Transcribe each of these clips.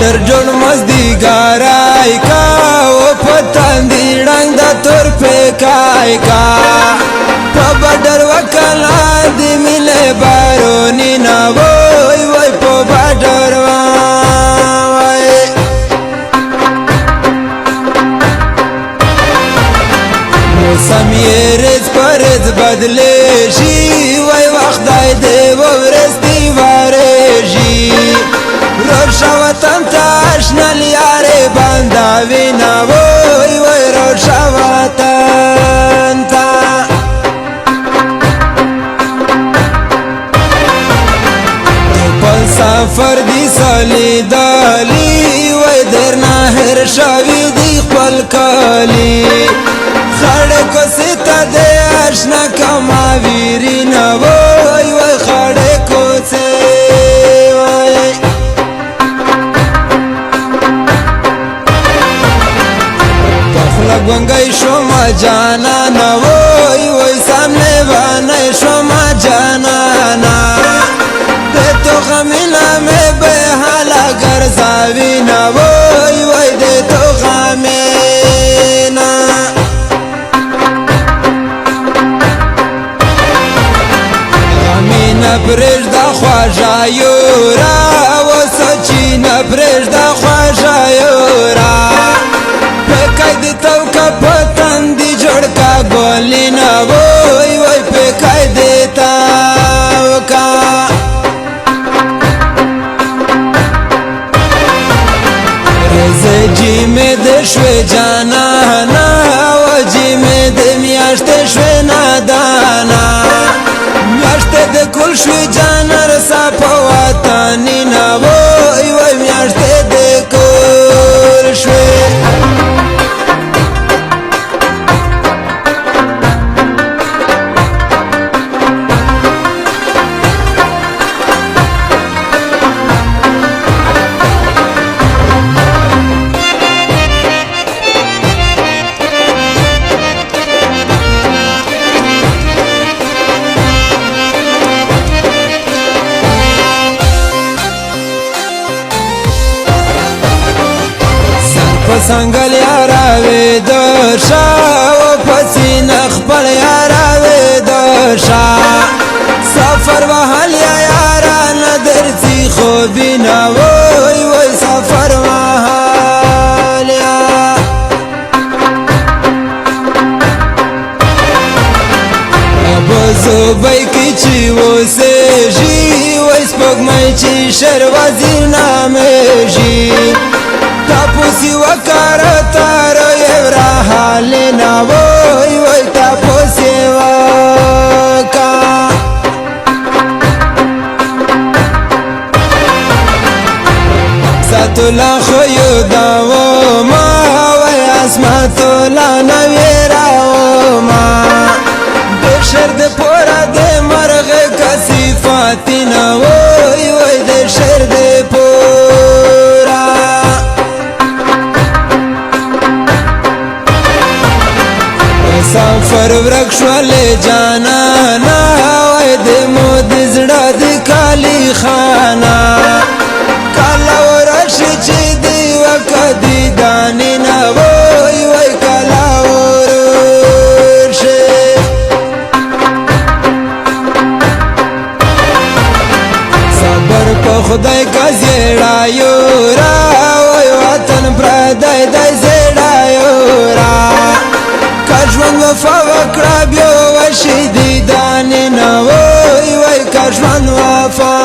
ډر جوړ مزدګارای کا او پتان دی ډنګ د تور پکای کا په بدر وکلا دی مله بارونی نا وای وای په بدر وای سمیرز پرز بدلی شي وای وخت دی ورستی وارشي روشا وطن تا اشنال یاره باندا وینا وای وای روشا وطن تا پل سفر دی سالی دالی وای در نهر شاوی دی خپل کالی خړې کو ستا د آشنا کما ویرینا وای وای خړې کو سه وای تخلا ګنګای شو ما جانا نا وای وای سامنے باندې شو ما جانا نا ته تو غمینا مې به حالا ګرځاوی نا وای وای دې تو غمینا نبرش دا خواجا یورا و سچی نبرش دا خواجا یورا پکای دی تو کا پتن دی جوړ کا ګولی نا وای وای پکای دی تو کا رزه جی می د شوی جانا نا و جی می د میاشت شوی نادانا میاشته د کل شوی جانر سا په وطنی نا وای وای میاشته د کل شوی سنگل یارا وی دوشا و پسین اخبر یارا وی دوشا سفر وحل یارا ندرسی خوبی نا وی وی سفر وحل یا ابو زوبای کی چی و سیجی وی سپوک مای چی شروازی نامیجی تاپوسی وکارا تارو یورا حالی نا وای وای تاپوسی وکا ساتولا خویو داو ما وای اسماتولا نویراو ما دشر د پورا د مرغ کسیفاتی نا وای وای دشر د پورا سفر ورک شوال جانا نا وای د مود زړه د کالی خانا کالا ورش چې دی وکدی دانی نا وای وای کالا ورش صبر په خدای کا زیړا یورا وای وطن پردای دای زیړا یورا کژوند وفا وکړه بیا وشي دی دانې نه وای وای کژوند وفا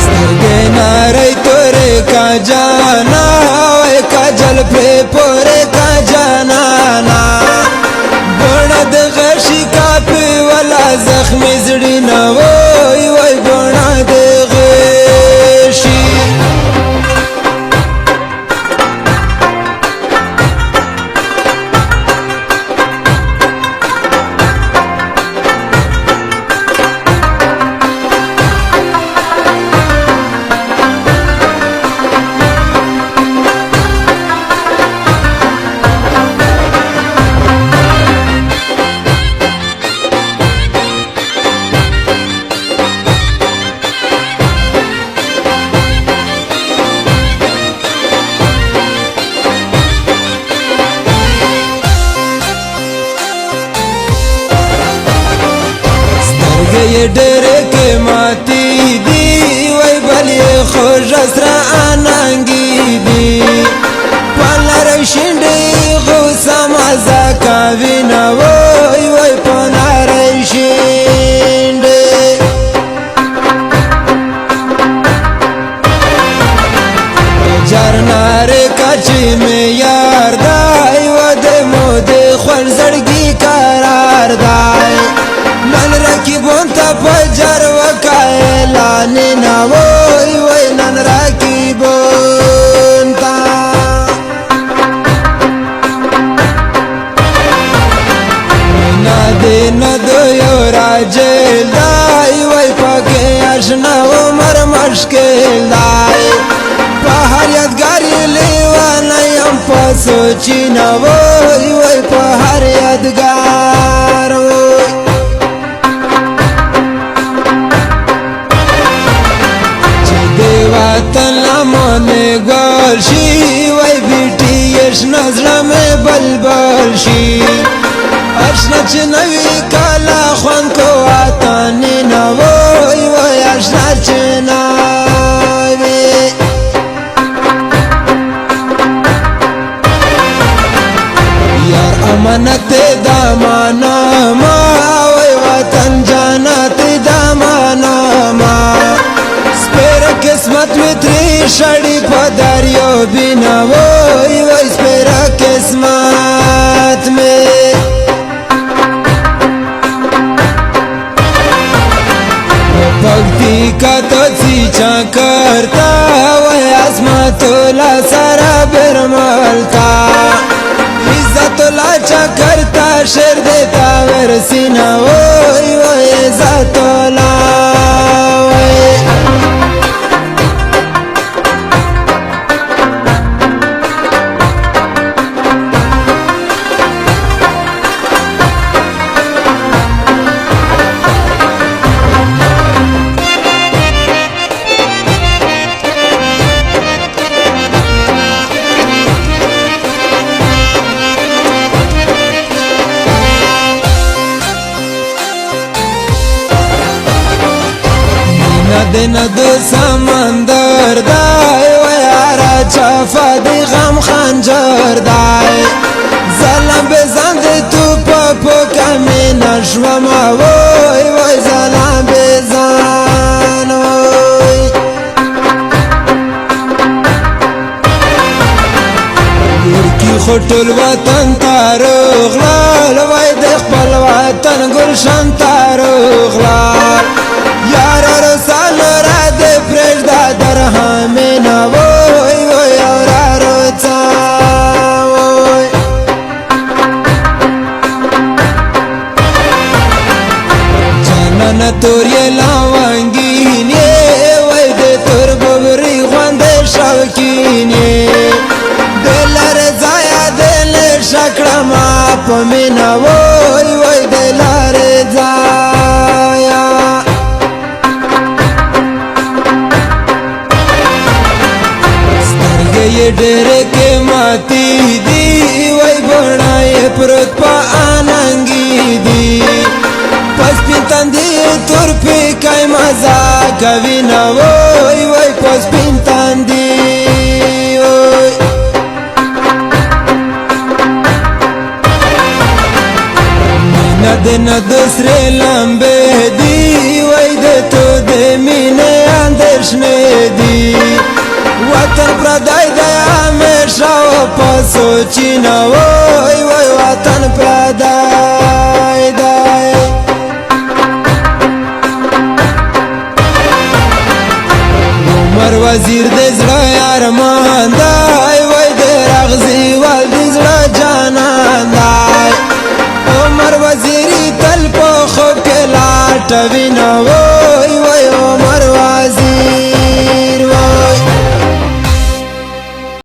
سترګې نارۍ تورې کا جانا وای کجل پرې پورې کا جانا نا بڼه د غشي کاپي ولا زخمي زړی نه وای وای بڼه د غشي ډېرې قیمتي دي وای بل یې خوږ سره اننګي دي په لاره شینډې غوسه مزه کوي نه وای وای په لاره شینډې جرنارې کچې مې یار دی و د مودې خوړ زړګي قرار دی نن رقیبون ته په جر وکای لانې نه وای وای نن رقیبون ته نه دې نه د یو راجل دی وای پکې اشنا عمر مشکل دی په هر یادګار یې لیونی یم په سوچي نه وای وای په هر یادګار وای چې د وطن لمنې ګل شي وای بیټي یې شنه زړه مې بلبل شي اشنا چې نه وي کله خوند کو وطنې نه وای وای اشنا چې نه وي امانت دامانا ما وای وطن جانت دامانا ما سپیر قسمت می تری شړی په دریو بنا وای وای سپیر قسمت می भक्ति का तो सींचा करता वह आसमातोला सारा बिरमलता इज्जतोला चा करता शेर देता वरसीना वही वह इज्जतोला دن د سمندر دای و یارا چفا دی غم خنجر دای ظلم بزن دی تو پاپو کمی نشوم وای وای ظلم بزن وای یرکی خطول وطن تاروغلال وای دی خپل وطن گلشن تاروغلال یار رسال را دې پرېږده درهمې نه وای وای او را روڅه وای جانانه تور یې لاونګین یې وای د تور ببري غوندې شوکین یې د لارې ځایه دل ښه کړمه په مینه وای وای د لارې ځایه ये डेरे के माती दी वही बनाए पुरत पा आनंगी दी पस्पी तंदी तुर पे कई मजा कभी न वही वही पस्पी तंदी नद न दूसरे लंबे दी वही दे तो दे मीने अंदर्श ने दी वतन پردای دی همیشه و په سوچی نه وای وای وطن پردای دی عمر وزیر د زړه ارمان دی وای د رغزي ول د زړه جانان دی عمر وزیری تل په خوب کې لاټوي نه